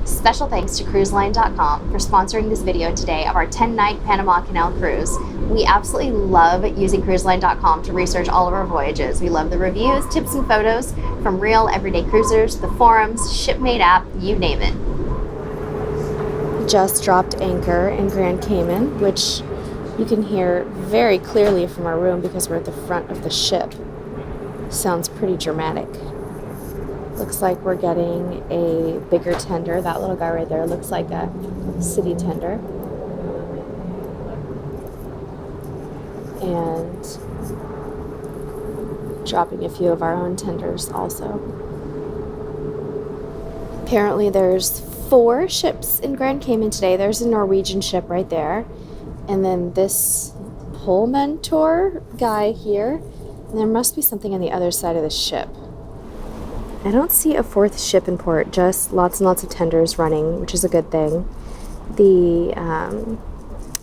Special thanks to cruiseline.com for sponsoring this video today of our 10-night Panama Canal cruise. We absolutely love using cruiseline.com to research all of our voyages. We love the reviews, tips, and photos from real everyday cruisers, the forums, shipmate app, you name it. Just dropped anchor in Grand Cayman, which you can hear very clearly from our room because we're at the front of the ship. Sounds pretty dramatic. Looks like we're getting a bigger tender. That little guy right there looks like a city tender. And dropping a few of our own tenders also. Apparently there's 4 ships in Grand Cayman today. There's a Norwegian ship right there. And then this Pullman tour guy here. And there must be something on the other side of the ship. I don't see a 4th ship in port, just lots and lots of tenders running, which is a good thing. The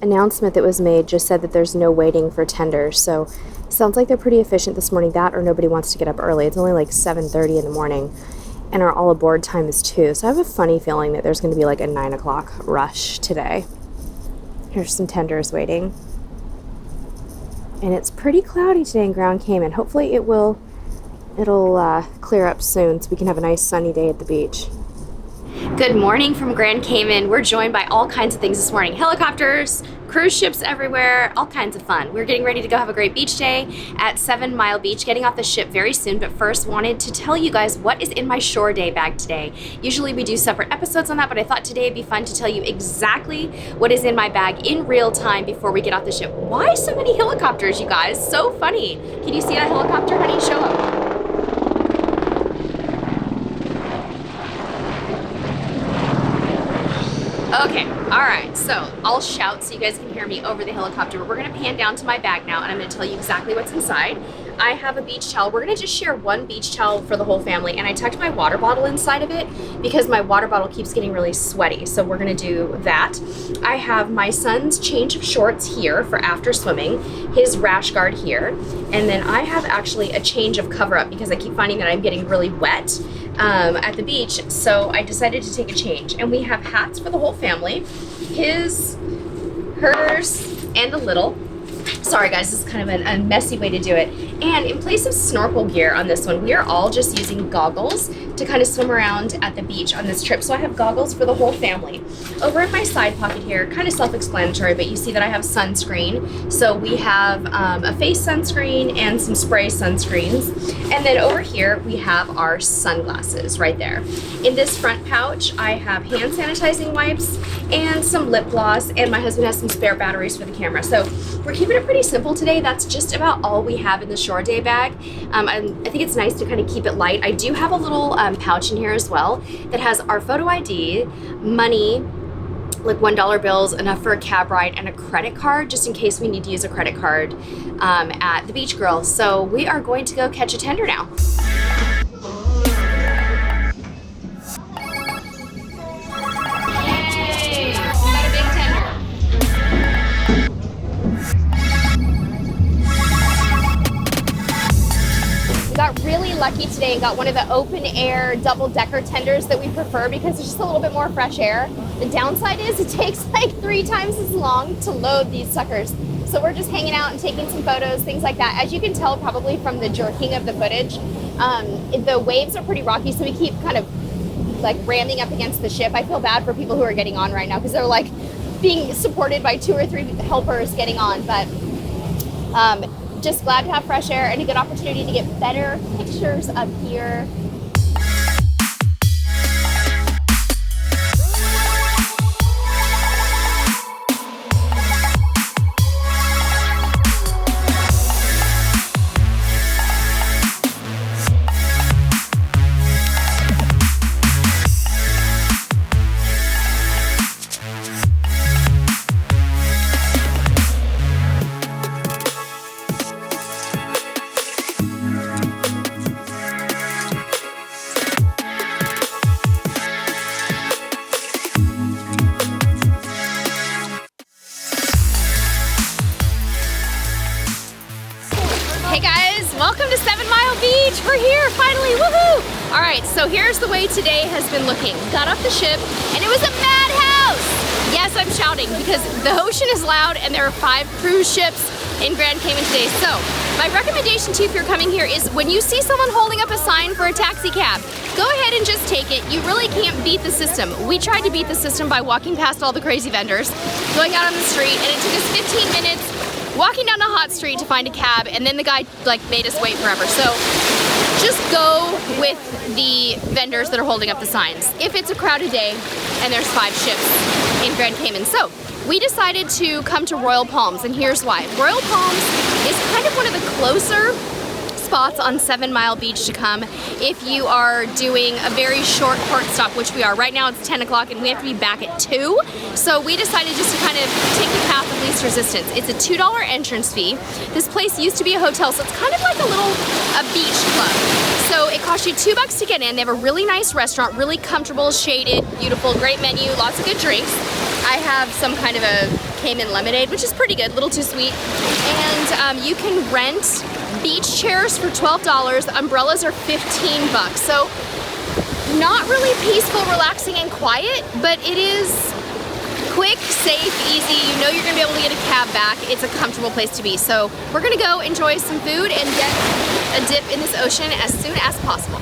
announcement that was made just said that there's no waiting for tenders, so it sounds like they're pretty efficient this morning. That or nobody wants to get up early. It's only like 7:30 in the morning, and our all aboard time is 2. So I have a funny feeling that there's going to be like a 9 o'clock rush today. Here's some tenders waiting. And it's pretty cloudy today in Grand Cayman. Hopefully it'll clear up soon so we can have a nice sunny day at the beach. Good morning from Grand Cayman. We're joined by all kinds of things this morning. Helicopters, cruise ships everywhere, all kinds of fun. We're getting ready to go have a great beach day at 7 Mile Beach, getting off the ship very soon, but first wanted to tell you guys what is in my shore day bag today. Usually we do separate episodes on that, but I thought today it'd be fun to tell you exactly what is in my bag in real time before we get off the ship. Why so many helicopters, you guys? So funny. Can you see that helicopter, honey? Show up. Okay, all right, so I'll shout so you guys can hear me over the helicopter, but we're gonna pan down to my bag now and I'm gonna tell you exactly what's inside. I have a beach towel. We're gonna just share one beach towel for the whole family, and I tucked my water bottle inside of it because my water bottle keeps getting really sweaty, so we're gonna do that. I have my son's change of shorts here for after swimming, his rash guard here, and then I have actually a change of cover up because I keep finding that I'm getting really wet at the beach, so I decided to take a change. And we have hats for the whole family, his, hers, and the little. Sorry guys, this is kind of a messy way to do it. And in place of snorkel gear on this one, we are all just using goggles to kind of swim around at the beach on this trip. So I have goggles for the whole family. Over in my side pocket here, kind of self-explanatory, but you see that I have sunscreen. So we have a face sunscreen and some spray sunscreens. And then over here, we have our sunglasses right there. In this front pouch, I have hand sanitizing wipes and some lip gloss, and my husband has some spare batteries for the camera. So we're keeping it pretty simple today. That's just about all we have in the shore day bag. I think it's nice to kind of keep it light. I do have a little pouch in here as well that has our photo ID, money, like $1 bills, enough for a cab ride, and a credit card just in case we need to use a credit card at the Beach Grill. So we are going to go catch a tender now. Really lucky today and got one of the open air double-decker tenders that we prefer because it's just a little bit more fresh air. The downside is it takes like 3 times as long to load these suckers. So we're just hanging out and taking some photos, things like that. As you can tell probably from the jerking of the footage, the waves are pretty rocky, so we keep kind of like ramming up against the ship. I feel bad for people who are getting on right now because they're like being supported by 2 or 3 helpers getting on, but just glad to have fresh air and a good opportunity to get better pictures up here. Hey guys, welcome to 7 Mile Beach. We're here finally, woohoo! All Alright, so here's the way today has been looking. Got off the ship, and it was a madhouse! Yes, I'm shouting because the ocean is loud and there are 5 cruise ships in Grand Cayman today. So, my recommendation to you if you're coming here is when you see someone holding up a sign for a taxi cab, go ahead and just take it. You really can't beat the system. We tried to beat the system by walking past all the crazy vendors, going out on the street, and it took us 15 minutes walking down a hot street to find a cab, and then the guy like made us wait forever. So just go with the vendors that are holding up the signs if it's a crowded day and there's 5 ships in Grand Cayman. So we decided to come to Royal Palms, and here's why. Royal Palms is kind of one of the closer spots on 7 Mile Beach to come if you are doing a very short port stop, which we are. Right now it's 10 o'clock and we have to be back at 2. So we decided just to kind of take the path of least resistance. It's a $2 entrance fee. This place used to be a hotel, so it's kind of like a beach club. So it costs you $2 to get in. They have a really nice restaurant, really comfortable, shaded, beautiful, great menu, lots of good drinks. I have some kind of a Cayman lemonade, which is pretty good, a little too sweet. And you can rent beach chairs for $12. Umbrellas are $15. So not really peaceful, relaxing, and quiet, but it is quick, safe, easy. You know you're gonna be able to get a cab back. It's a comfortable place to be. So we're gonna go enjoy some food and get a dip in this ocean as soon as possible.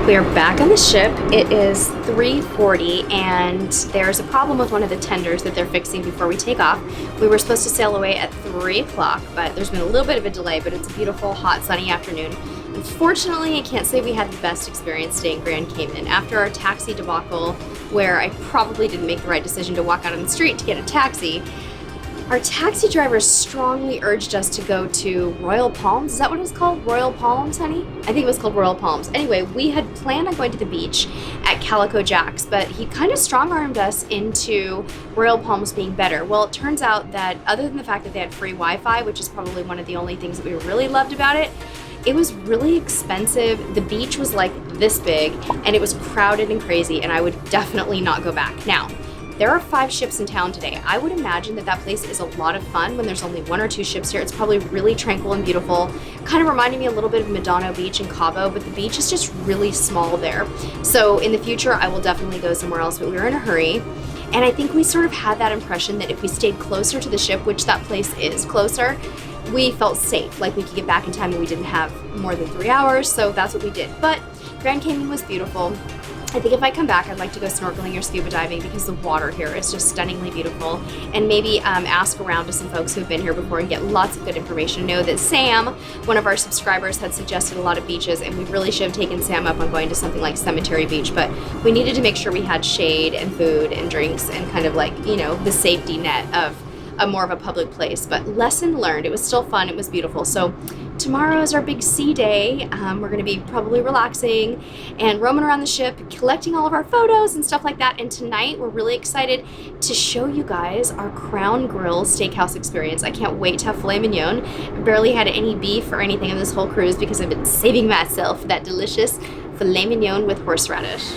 We are back on the ship. It is 3:40 and there's a problem with one of the tenders that they're fixing before we take off. We were supposed to sail away at 3 o'clock, but there's been a little bit of a delay, but it's a beautiful, hot, sunny afternoon. Unfortunately, I can't say we had the best experience staying in Grand Cayman. After our taxi debacle, where I probably didn't make the right decision to walk out on the street to get a taxi, our taxi driver strongly urged us to go to Royal Palms. Is that what it was called? Royal Palms, honey? I think it was called Royal Palms. Anyway, we had planned on going to the beach at Calico Jack's, but he kind of strong-armed us into Royal Palms being better. Well, it turns out that other than the fact that they had free Wi-Fi, which is probably one of the only things that we really loved about it, it was really expensive. The beach was like this big, and it was crowded and crazy, and I would definitely not go back. Now, there are 5 ships in town today. I would imagine that that place is a lot of fun when there's only 1 or 2 ships here. It's probably really tranquil and beautiful, kind of reminding me a little bit of Medano Beach in Cabo, but the beach is just really small there. So in the future, I will definitely go somewhere else, but we were in a hurry. And I think we sort of had that impression that if we stayed closer to the ship, which that place is closer, we felt safe, like we could get back in time and we didn't have more than 3 hours, so that's what we did. But Grand Cayman was beautiful. I think if I come back, I'd like to go snorkeling or scuba diving because the water here is just stunningly beautiful, and maybe ask around to some folks who've been here before and get lots of good information. I know that Sam, one of our subscribers, had suggested a lot of beaches, and we really should have taken Sam up on going to something like Cemetery Beach, but we needed to make sure we had shade and food and drinks and kind of like, you know, the safety net of a more of a public place. But lesson learned. It was still fun. It was beautiful. So tomorrow is our big sea day. We're going to be probably relaxing and roaming around the ship, collecting all of our photos and stuff like that. And tonight we're really excited to show you guys our Crown Grill steakhouse experience. I can't wait to have filet mignon. I barely had any beef or anything on this whole cruise because I've been saving myself that delicious filet mignon with horseradish.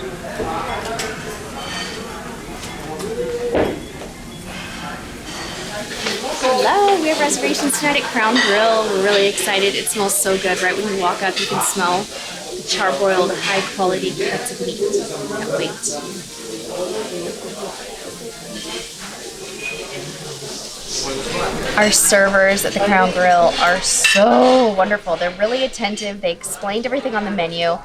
Hello, we have reservations tonight at Crown Grill. We're really excited. It smells so good. Right when you walk up, you can smell the charbroiled, high-quality cuts of meat. Can't wait. Our servers at the Crown Grill are so wonderful. They're really attentive. They explained everything on the menu.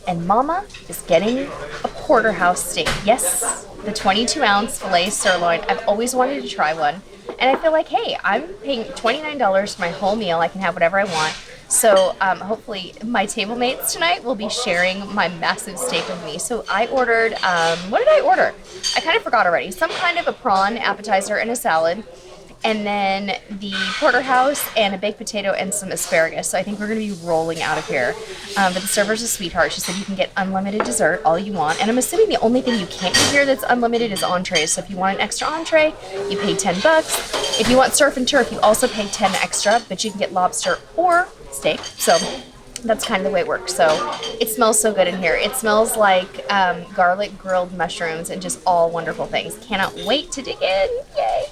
And Mama is getting a porterhouse steak. Yes, the 22-ounce filet sirloin. I've always wanted to try one. And I feel like, hey, I'm paying $29 for my whole meal. I can have whatever I want. So hopefully my table mates tonight will be sharing my massive steak with me. So I ordered, what did I order? I kind of forgot already. Some kind of a prawn appetizer and a salad. And then the porterhouse and a baked potato and some asparagus. So I think we're going to be rolling out of here. But the server's a sweetheart. She said you can get unlimited dessert, all you want. And I'm assuming the only thing you can't get here that's unlimited is entrees. So if you want an extra entree, you pay $10. If you want surf and turf, you also pay $10 extra, but you can get lobster or steak. So that's kind of the way it works. So it smells so good in here. It smells like garlic grilled mushrooms and just all wonderful things. Cannot wait to dig in. Yay!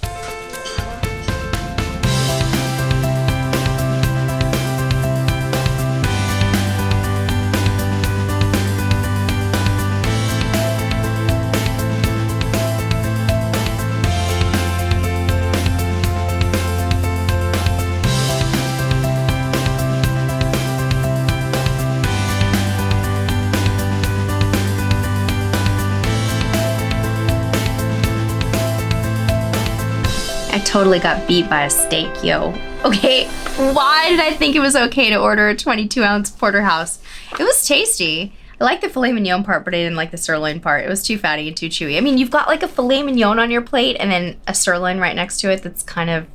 I totally got beat by a steak, yo. Okay, why did I think it was okay to order a 22-ounce porterhouse? It was tasty. I like the filet mignon part, but I didn't like the sirloin part. It was too fatty and too chewy. I mean, you've got like a filet mignon on your plate and then a sirloin right next to it that's kind of,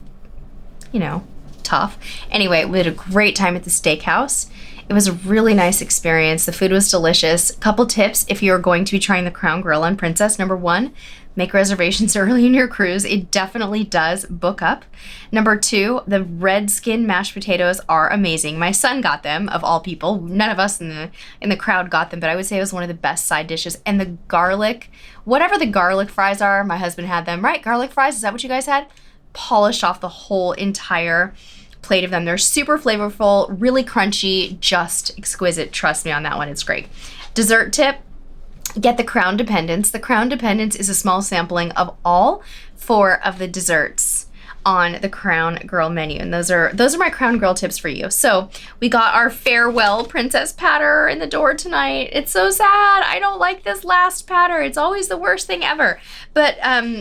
you know, tough. Anyway, we had a great time at the steakhouse. It was a really nice experience. The food was delicious. A couple tips if you're going to be trying the Crown Grill on Princess. Number one, make reservations early in your cruise. It definitely does book up. Number two, the red skin mashed potatoes are amazing. My son got them, of all people. None of us in the crowd got them, but I would say it was one of the best side dishes. And the garlic, whatever the garlic fries are, my husband had them, right? Garlic fries, is that what you guys had? Polished off the whole entire plate of them. They're super flavorful, really crunchy, just exquisite. Trust me on that one, it's great. Dessert tip, get the Crown Dependence. The Crown Dependence is a small sampling of all 4 of the desserts on the Crown Grill menu. And those are my Crown Grill tips for you. So we got our farewell princess patter in the door tonight. It's so sad. I don't like this last patter. It's always the worst thing ever. But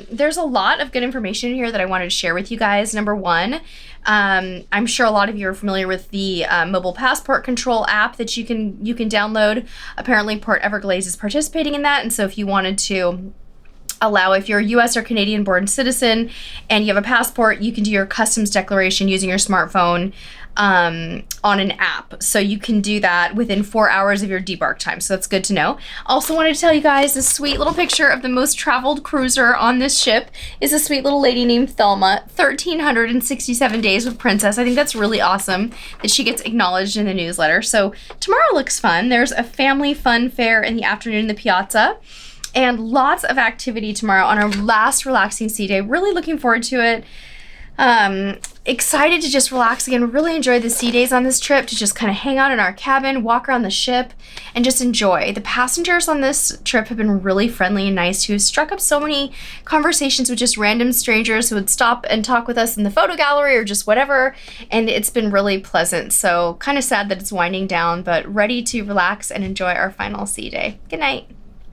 there's a lot of good information here that I wanted to share with you guys. Number one, I'm sure a lot of you are familiar with the mobile passport control app that you can download. Apparently Port Everglades is participating in that, and so if you wanted to allow, if you're a US or Canadian born citizen and you have a passport, you can do your customs declaration using your smartphone on an app. So you can do that within 4 hours of your debark time. So that's good to know. Also wanted to tell you guys this sweet little picture of the most traveled cruiser on this ship is a sweet little lady named Thelma. 1,367 days with Princess. I think that's really awesome that she gets acknowledged in the newsletter. So tomorrow looks fun. There's a family fun fair in the afternoon in the piazza. And lots of activity tomorrow on our last relaxing sea day. Really looking forward to it. Excited to just relax again. Really enjoyed the sea days on this trip, to just kind of hang out in our cabin, walk around the ship, and just enjoy. The passengers on this trip have been really friendly and nice, who have struck up so many conversations with just random strangers who would stop and talk with us in the photo gallery or just whatever, and it's been really pleasant. So kind of sad that it's winding down, but ready to relax and enjoy our final sea day. Good night.